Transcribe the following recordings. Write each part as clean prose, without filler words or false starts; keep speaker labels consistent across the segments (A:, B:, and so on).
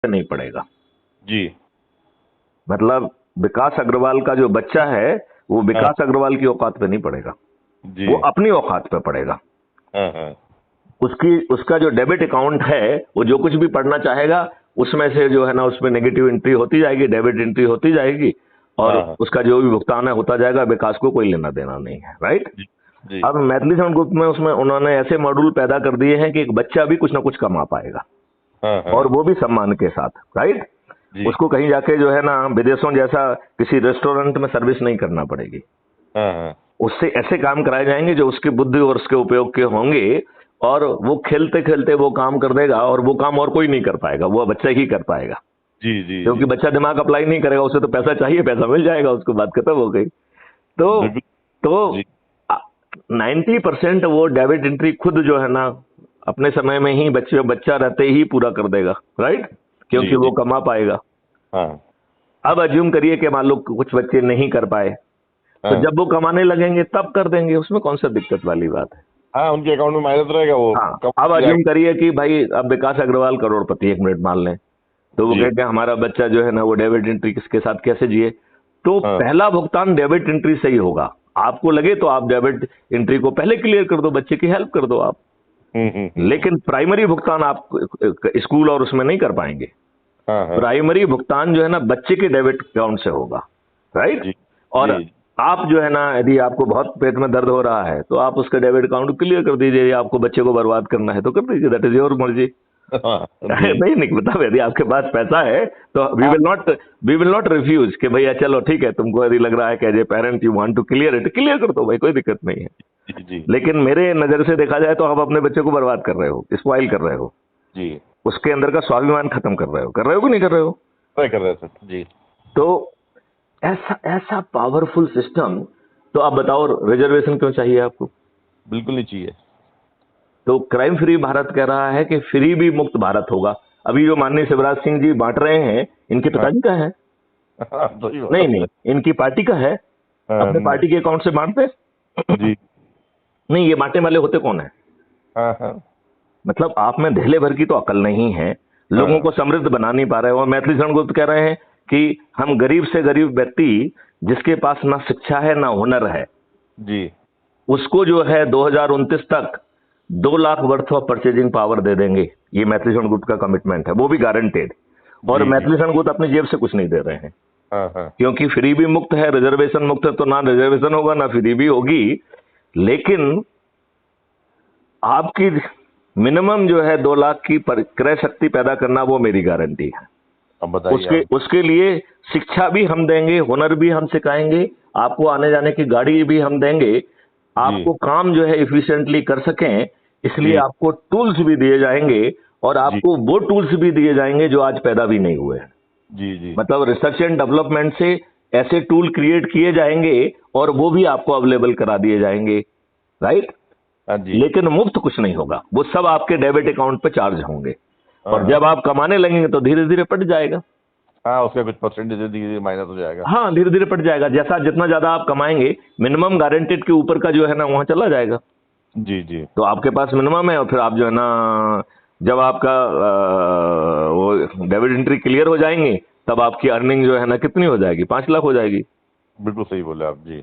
A: नहीं पड़ेगा
B: जी।
A: मतलब विकास अग्रवाल का जो बच्चा है वो विकास अग्रवाल की औकात पे नहीं पड़ेगा
B: जी।
A: वो अपनी औकात पे पड़ेगा।
B: हाँ।
A: उसका जो डेबिट अकाउंट है वो जो कुछ भी पढ़ना चाहेगा उसमें से जो है ना उसमें नेगेटिव एंट्री होती जाएगी, डेबिट एंट्री होती जाएगी और
B: हाँ।
A: उसका जो भी भुगतान है होता जाएगा। विकास को कोई लेना देना नहीं है, राइट।
B: जी। जी।
A: अब मैथिली शरण गुप्त में उसमें उन्होंने ऐसे मॉड्यूल पैदा कर दिए हैं कि एक बच्चा भी कुछ ना कुछ कमा पाएगा और वो भी सम्मान के साथ, राइट।
B: जी।
A: उसको कहीं जाके जो है ना विदेशों जैसा किसी रेस्टोरेंट में सर्विस नहीं करना पड़ेगी। उससे ऐसे काम कराए जाएंगे जो उसकी बुद्धि और उसके उपयोग के होंगे और वो खेलते खेलते वो काम कर देगा और वो काम और कोई नहीं कर पाएगा, वो बच्चा ही कर पाएगा।
B: जी। जी।
A: क्योंकि बच्चा दिमाग अप्लाई नहीं करेगा, उसे तो पैसा चाहिए, पैसा मिल जाएगा, उसको बात खत्म हो गई। तो 90% वो डेबिट एंट्री खुद जो है ना अपने समय में ही बच्चा रहते ही पूरा कर देगा, राइट, क्योंकि वो कमा पाएगा। अब अज्यूम करिए कि मान लो कुछ बच्चे नहीं कर पाए, तो जब वो कमाने लगेंगे तब कर देंगे, उसमें कौन सा दिक्कत वाली बात है।
B: हाँ, उनके अकाउंट में माइनस रहेगा वो।
A: हाँ, अब अज्यूम करिए कि भाई अब विकास अग्रवाल करोड़पति, 1 मिनट मान लें, तो वो कहते हैं हमारा बच्चा जो है ना वो डेबिट एंट्री किसके साथ कैसे जिए। तो पहला भुगतान डेबिट एंट्री से ही होगा। आपको लगे तो आप डेबिट एंट्री को पहले क्लियर कर दो, बच्चे की हेल्प कर दो आप। लेकिन प्राइमरी भुगतान आप स्कूल और उसमें नहीं कर पाएंगे। प्राइमरी भुगतान जो है ना बच्चे के डेबिट अकाउंट से होगा, राइट। और आप जो है ना यदि आपको बहुत पेट में दर्द हो रहा है तो आप उसका डेबिट अकाउंट क्लियर कर दीजिए। आपको बच्चे को बर्बाद करना है तो कर दीजिए, दैट इज योर मर्जी। नहीं मतलब यदि आपके पास पैसा है तो वी विल नॉट रिफ्यूज कि भैया चलो ठीक है, तुमको यदि लग रहा है कि as a parent you want to clear it, clear कर दो भाई, कोई दिक्कत नहीं है। लेकिन मेरे नजर से देखा जाए तो आप अपने बच्चे को बर्बाद कर रहे हो, स्पॉइल कर रहे हो जी। उसके अंदर का स्वाभिमान खत्म कर रहे हो कि नहीं कर रहे हो?
B: कर रहे हो जी।
A: तो ऐसा पावरफुल सिस्टम, तो आप बताओ रिजर्वेशन क्यों चाहिए आपको?
B: बिल्कुल नहीं चाहिए।
A: तो क्राइम फ्री भारत कह रहा है कि फ्री भी मुक्त भारत होगा। अभी जो माननीय शिवराज सिंह जी बांट रहे हैं, इनके पिताजी का है? नहीं, इनकी पार्टी का है, अपने पार्टी के अकाउंट से बांटते जी। नहीं, ये बांटने वाले होते कौन है? मतलब आप में धेले भर की तो अकल नहीं है, लोगों को समृद्ध बना नहीं पा रहे हो। मैथिली शरण गुप्त कह रहे हैं कि हम गरीब से गरीब व्यक्ति जिसके पास ना शिक्षा है ना हुनर है जी, उसको जो है 2029 तक 2 lakh worth of purchasing power दे देंगे। ये मैथिली शरण गुप्त का कमिटमेंट है, वो भी गारंटेड। और मैथिली शरण गुप्त अपनी जेब से कुछ नहीं दे रहे हैं क्योंकि फ्री भी मुक्त है, रिजर्वेशन मुक्त है, तो ना रिजर्वेशन होगा ना फ्री भी होगी। लेकिन आपकी मिनिमम जो है 2 लाख की क्रय शक्ति पैदा करना, वो मेरी गारंटी है। अब बताइए उसके लिए शिक्षा भी हम देंगे, हुनर भी हम सिखाएंगे, आपको आने जाने की गाड़ी भी हम देंगे, आपको काम जो है इफिशिएंटली कर सकें, इसलिए आपको टूल्स भी दिए जाएंगे और आपको वो टूल्स भी दिए जाएंगे जो आज पैदा भी नहीं हुए हैं जी। मतलब रिसर्च एंड डेवलपमेंट से ऐसे टूल क्रिएट किए जाएंगे और वो भी आपको अवेलेबल करा दिए जाएंगे, राइट। लेकिन मुफ्त कुछ नहीं होगा, वो सब आपके डेबिट अकाउंट पे चार्ज होंगे और जब आप कमाने लगेंगे तो धीरे धीरे पट जाएगा।
B: हाँ, उसका कुछ परसेंटेज धीरे माइनस हो जाएगा।
A: हाँ, धीरे धीरे पट जाएगा। जितना ज्यादा आप कमाएंगे मिनिमम गारंटेड के ऊपर का जो है ना वहां चला जाएगा जी। तो आपके पास मिनिमम है और फिर आप जो है ना जब आपका वो डेबिट एंट्री क्लियर हो जाएंगे तब आपकी अर्निंग जो है ना कितनी हो जाएगी? 5 लाख हो जाएगी।
B: बिल्कुल सही बोले आप जी।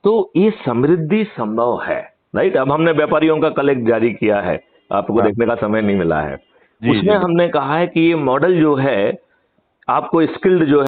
A: तो ये समृद्धि संभव है, राइट। अब हमने व्यापारियों का कल एक जारी किया है, आपको देखने का समय नहीं मिला है। उसमें हमने कहा है कि ये मॉडल जो है आपको स्किल्ड जो है